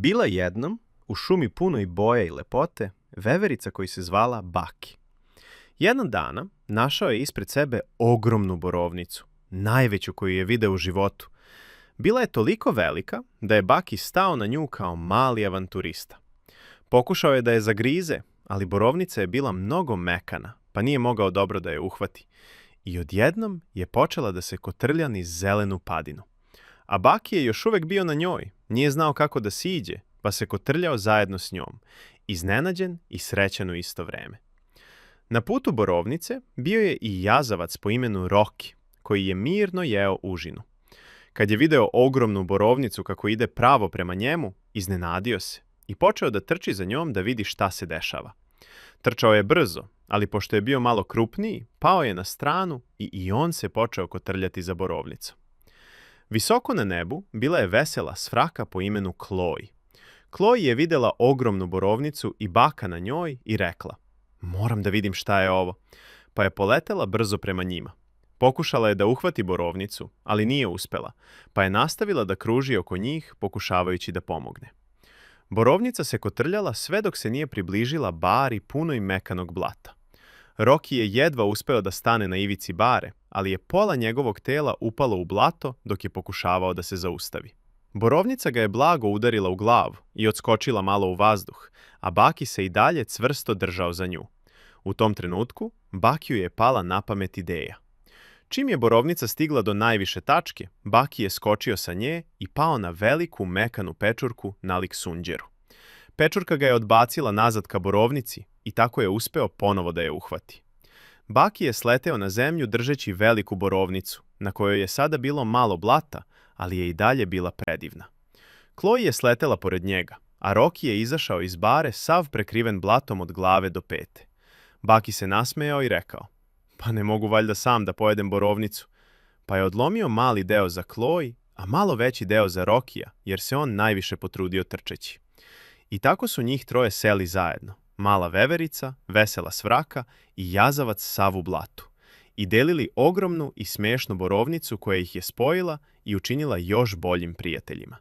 Bila jednom, u šumi punoj boje i lepote, veverica koji se zvala Baki. Jednog dana našao je ispred sebe ogromnu borovnicu, najveću koju je video u životu. Bila je toliko velika da je Baki stao na nju kao mali avanturista. Pokušao je da je zagrize, ali borovnica je bila mnogo mekana, pa nije mogao dobro da je uhvati. I odjednom je počela da se kotrlja niz zelenu padinu. A Baki je još uvek bio na njoj, nije znao kako da siđe, pa se kotrljao zajedno s njom, iznenađen i srećan u isto vreme. Na putu borovnice bio je i jazavac po imenu Roki, koji je mirno jeo užinu. Kad je video ogromnu borovnicu kako ide pravo prema njemu, iznenadio se i počeo da trči za njom da vidi šta se dešava. Trčao je brzo, ali pošto je bio malo krupniji, pao je na stranu i on se počeo kotrljati za borovnicom. Visoko na nebu bila je vesela svraka po imenu Kloji. Kloji je videla ogromnu borovnicu i Baka na njoj i rekla: "Moram da vidim šta je ovo." Pa je poletela brzo prema njima. Pokušala je da uhvati borovnicu, ali nije uspela, pa je nastavila da kruži oko njih, pokušavajući da pomogne. Borovnica se kotrljala sve dok se nije približila bari punoj mekanog blata. Roki je jedva uspeo da stane na ivici bare, ali je pola njegovog tela upalo u blato dok je pokušavao da se zaustavi. Borovnica ga je blago udarila u glavu i odskočila malo u vazduh, a Baki se i dalje cvrsto držao za nju. U tom trenutku Bakiju je pala na pamet ideja. Čim je borovnica stigla do najviše tačke, Baki je skočio sa nje i pao na veliku mekanu pečurku nalik sunđeru. Pečurka ga je odbacila nazad ka borovnici i tako je uspeo ponovo da je uhvati. Baki je sleteo na zemlju držeći veliku borovnicu, na kojoj je sada bilo malo blata, ali je i dalje bila predivna. Kloji je sletela pored njega, a Roki je izašao iz bare sav prekriven blatom od glave do pete. Baki se nasmejao i rekao: "Pa ne mogu valjda sam da pojedem borovnicu." Pa je odlomio mali deo za Kloji, a malo veći deo za Rokija, jer se on najviše potrudio trčeći. I tako su njih troje seli zajedno, mala veverica, vesela svraka i jazavac sav u blatu, i delili ogromnu i smešnu borovnicu koja ih je spojila i učinila još boljim prijateljima.